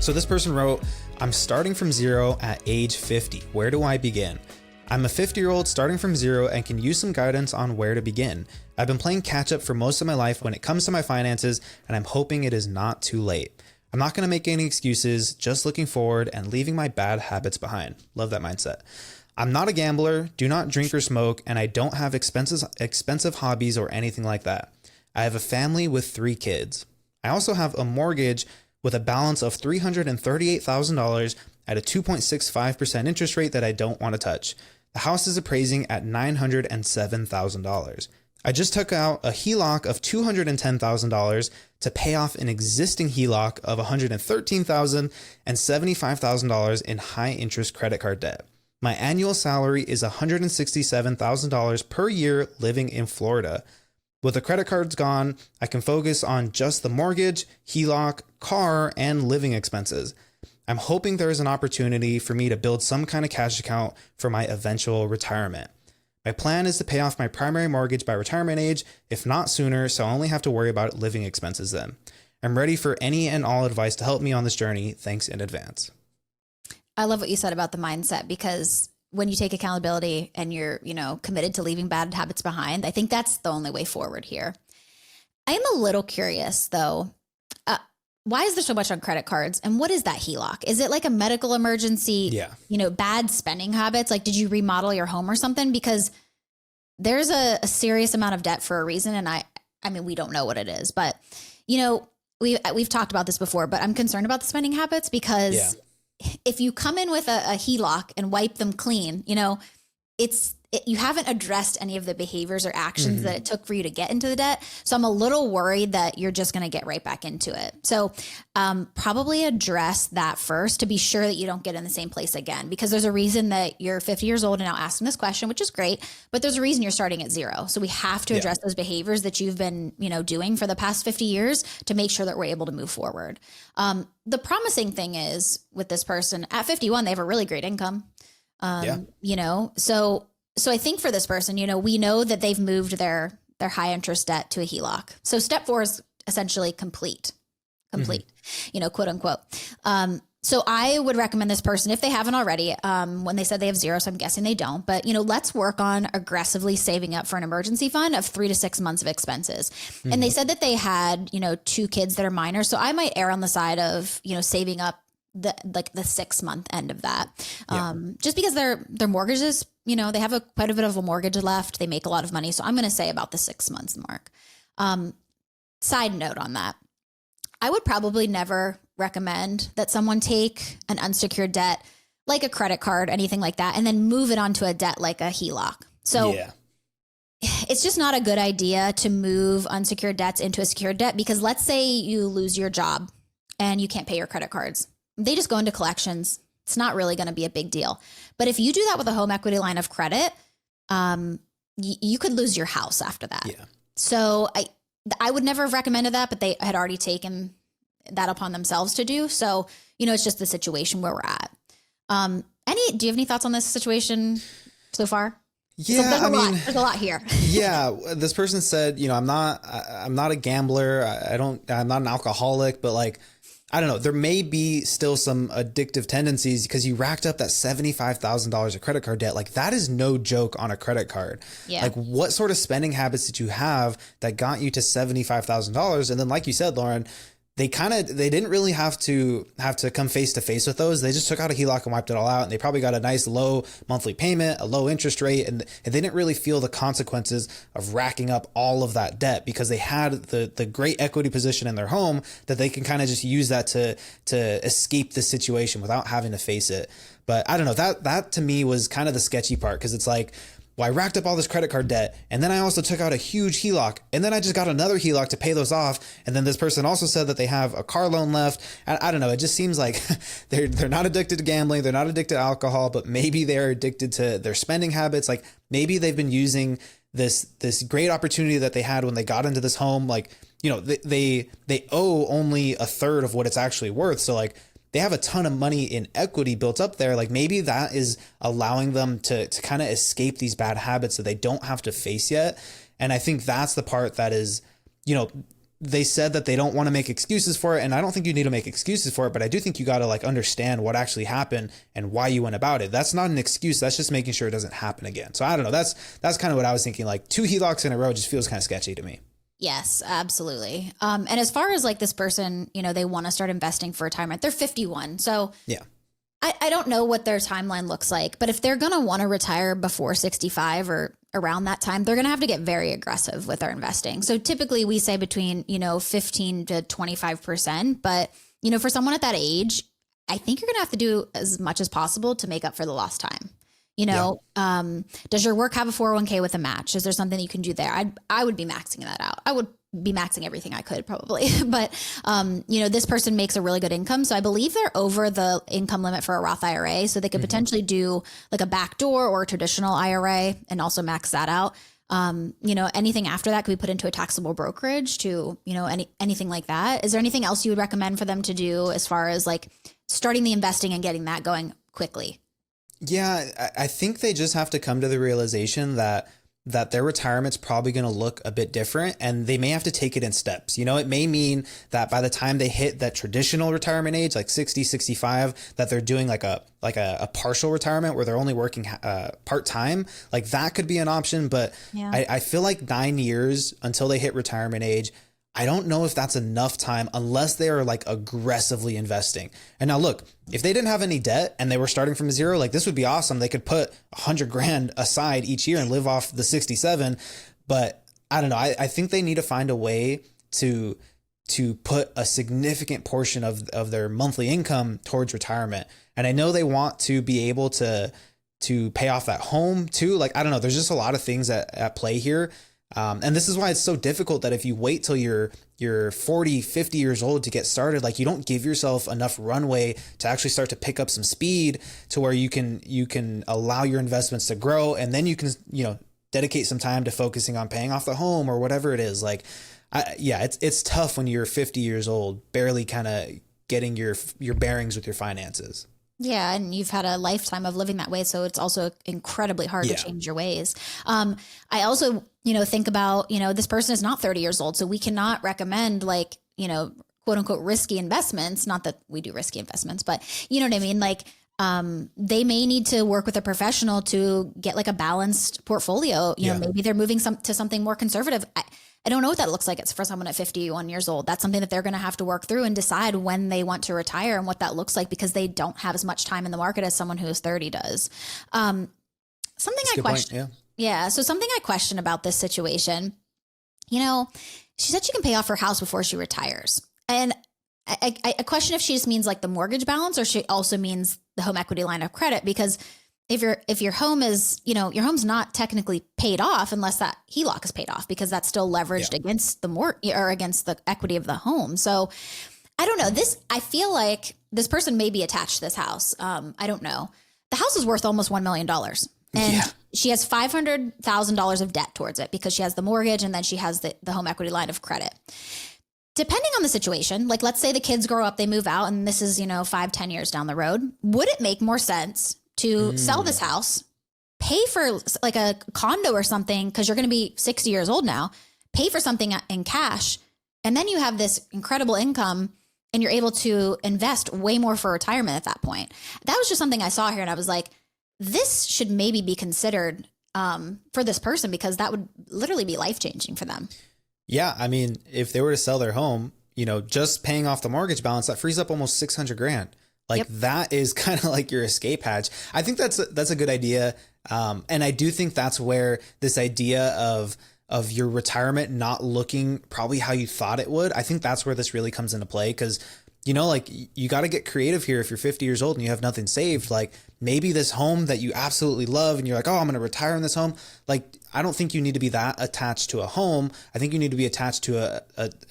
So this person wrote, I'm starting from zero at age 50. Where do I begin? I'm a 50-year-old starting from zero and can use some guidance on where to begin. I've been playing catch up for most of my life when it comes to my finances, and I'm hoping it is not too late. I'm not going to make any excuses, just looking forward and leaving my bad habits behind. Love that mindset. I'm not a gambler, do not drink or smoke, and I don't have expensive hobbies or anything like that. I have a family with 3 kids. I also have a mortgage with a balance of $338,000 at a 2.65% interest rate that I don't want to touch. The house is appraising at $907,000. I just took out a HELOC of $210,000 to pay off an existing HELOC of $113,000 and $75,000 in high interest credit card debt. My annual salary is $167,000 per year living in Florida. With the credit cards gone, I can focus on just the mortgage, HELOC, car, and living expenses. I'm hoping there is an opportunity for me to build some kind of cash account for my eventual retirement. My plan is to pay off my primary mortgage by retirement age, if not sooner, so I only have to worry about living expenses then. I'm ready for any and all advice to help me on this journey. Thanks in advance. I love what you said about the mindset, because when you take accountability and you're, committed to leaving bad habits behind, I think that's the only way forward here. I am a little curious though. Why is there so much on credit cards, and what is that HELOC? Is it like a medical emergency? Yeah. Bad spending habits? Like, did you remodel your home or something? Because there's a serious amount of debt for a reason. And I mean, we don't know what it is, but we've talked about this before, but I'm concerned about the spending habits because if you come in with a HELOC and wipe them clean, you haven't addressed any of the behaviors or actions that it took for you to get into the debt. So I'm a little worried that you're just going to get right back into it. So probably address that first to be sure that you don't get in the same place again, because there's a reason that you're 50 years old and now asking this question, which is great, but there's a reason you're starting at zero. So we have to address those behaviors that you've been, doing for the past 50 years to make sure that we're able to move forward. The promising thing is with this person at 51, they have a really great income. So I think for this person, we know that they've moved their high interest debt to a HELOC. So step 4 is essentially complete, quote unquote. So I would recommend this person, if they haven't already, when they said they have zero, so I'm guessing they don't, but let's work on aggressively saving up for an emergency fund of 3 to 6 months of expenses. And they said that they had, 2 kids that are minors. So I might err on the side of, saving up the 6 month end of that. Just because their mortgages, they have quite a bit of a mortgage left. They make a lot of money. So I'm going to say about the 6 months mark. Side note on that, I would probably never recommend that someone take an unsecured debt, like a credit card, anything like that, and then move it onto a debt like a HELOC. So it's just not a good idea to move unsecured debts into a secured debt, because let's say you lose your job and you can't pay your credit cards. They just go into collections. It's not really going to be a big deal. But if you do that with a home equity line of credit, you could lose your house after that. Yeah. So I would never have recommended that, but they had already taken that upon themselves to do. So, it's just the situation where we're at. Do you have any thoughts on this situation so far? Yeah, there's a lot here. This person said, I'm not a gambler. I'm not an alcoholic, but I don't know, there may be still some addictive tendencies because you racked up that $75,000 of credit card debt. That is no joke on a credit card. Yeah. What sort of spending habits did you have that got you to $75,000? And then, like you said, Lauren, they didn't really have to come face to face with those. They just took out a HELOC and wiped it all out. And they probably got a nice low monthly payment, a low interest rate. And they didn't really feel the consequences of racking up all of that debt because they had the great equity position in their home that they can kind of just use that to escape the situation without having to face it. But I don't know, that to me was kind of the sketchy part, because it's I racked up all this credit card debt, and then I also took out a huge HELOC, and then I just got another HELOC to pay those off. And then this person also said that they have a car loan left. I don't know. It just seems like they're not addicted to gambling. They're not addicted to alcohol, but maybe they're addicted to their spending habits. Maybe they've been using this great opportunity that they had when they got into this home. They owe only a third of what it's actually worth. So they have a ton of money in equity built up there. Maybe that is allowing them to kind of escape these bad habits that they don't have to face yet. And I think that's the part that is, they said that they don't want to make excuses for it. And I don't think you need to make excuses for it, but I do think you got to like understand what actually happened and why you went about it. That's not an excuse. That's just making sure it doesn't happen again. So I don't know. That's kind of what I was thinking. Like 2 HELOCs in a row just feels kind of sketchy to me. Yes, absolutely. And as far as like this person, you know, they want to start investing for retirement, they're 51. So yeah. I don't know what their timeline looks like, but if they're going to want to retire before 65 or around that time, they're going to have to get very aggressive with their investing. So typically we say between, 15 to 25%. But, for someone at that age, I think you're going to have to do as much as possible to make up for the lost time. Does your work have a 401k with a match? Is there something that you can do there? I would be maxing that out. I would be maxing everything I could probably, but this person makes a really good income. So I believe they're over the income limit for a Roth IRA. So they could potentially do like a backdoor or a traditional IRA and also max that out. Anything after that could be put into a taxable brokerage to, anything like that. Is there anything else you would recommend for them to do as far as like starting the investing and getting that going quickly? Yeah, I think they just have to come to the realization that their retirement's probably going to look a bit different, and they may have to take it in steps. It may mean that by the time they hit that traditional retirement age, like 60, 65, that they're doing like a partial retirement where they're only working part-time. Like that could be an option, but yeah. I feel like 9 years until they hit retirement age, I don't know if that's enough time unless they are like aggressively investing. And now look, if they didn't have any debt and they were starting from zero, like this would be awesome. They could put $100,000 aside each year and live off the 67. But I don't know. I think they need to find a way to put a significant portion of their monthly income towards retirement. And I know they want to be able to pay off that home too. Like, I don't know. There's just a lot of things at play here. And this is why it's so difficult that if you wait till you're 40, 50 years old to get started, like you don't give yourself enough runway to actually start to pick up some speed to where you can allow your investments to grow. And then you can, dedicate some time to focusing on paying off the home or whatever it is. Like, it's tough when you're 50 years old, barely kind of getting your bearings with your finances. Yeah. And you've had a lifetime of living that way. So it's also incredibly hard to change your ways. I also, think about, this person is not 30 years old. So we cannot recommend like, quote unquote, risky investments. Not that we do risky investments, but you know what I mean? Like, they may need to work with a professional to get like a balanced portfolio. Maybe they're moving to something more conservative. I don't know what that looks like. It's for someone at 51 years old. That's something that they're going to have to work through and decide when they want to retire and what that looks like because they don't have as much time in the market as someone who is 30 does. Something I question. Point, yeah. So something I question about this situation, she said she can pay off her house before she retires. And I question if she just means like the mortgage balance or she also means the home equity line of credit, because if your home is, your home's not technically paid off unless that HELOC is paid off because that's still leveraged against the or against the equity of the home. So I don't know I feel like this person may be attached to this house. I don't know. The house is worth almost $1 million and she has $500,000 of debt towards it because she has the mortgage and then she has the home equity line of credit. Depending on the situation, like let's say the kids grow up, they move out and this is, 5-10 years down the road, would it make more sense to sell this house, pay for like a condo or something, because you're going to be 60 years old now, pay for something in cash, and then you have this incredible income and you're able to invest way more for retirement at that point? That was just something I saw here and I was like, this should maybe be considered for this person because that would literally be life-changing for them. Yeah. I mean, if they were to sell their home, just paying off the mortgage balance, that frees up almost $600,000. Like that is kind of like your escape hatch. I think that's a good idea. And I do think that's where this idea of your retirement not looking probably how you thought it would, I think that's where this really comes into play. Cause like you got to get creative here. If you're 50 years old and you have nothing saved, like maybe this home that you absolutely love and you're like, oh, I'm going to retire in this home. Like, I don't think you need to be that attached to a home. I think you need to be attached to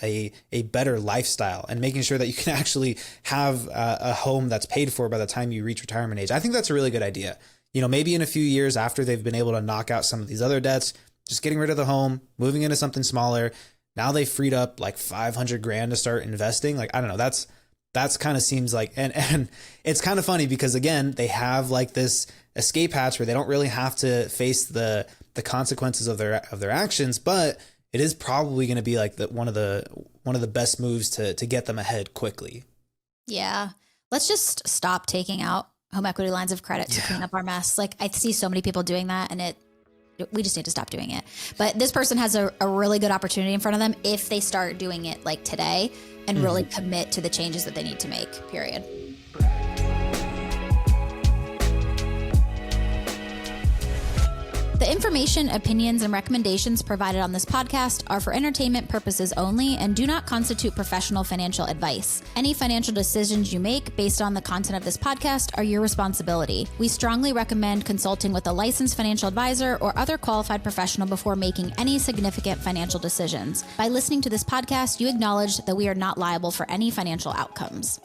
a better lifestyle and making sure that you can actually have a home that's paid for by the time you reach retirement age. I think that's a really good idea. Maybe in a few years after they've been able to knock out some of these other debts, just getting rid of the home, moving into something smaller. Now they freed up like $500,000 to start investing. Like, I don't know. That's kind of seems like, and it's kind of funny because again, they have like this escape hatch where they don't really have to face the consequences of their actions, but it is probably going to be like one of the one of the best moves to get them ahead quickly. Yeah. Let's just stop taking out home equity lines of credit to clean up our mess. Like, I see so many people doing that, and we just need to stop doing it. But this person has a really good opportunity in front of them if they start doing it like today and really commit to the changes that they need to make, period. The information, opinions, and recommendations provided on this podcast are for entertainment purposes only and do not constitute professional financial advice. Any financial decisions you make based on the content of this podcast are your responsibility. We strongly recommend consulting with a licensed financial advisor or other qualified professional before making any significant financial decisions. By listening to this podcast, you acknowledge that we are not liable for any financial outcomes.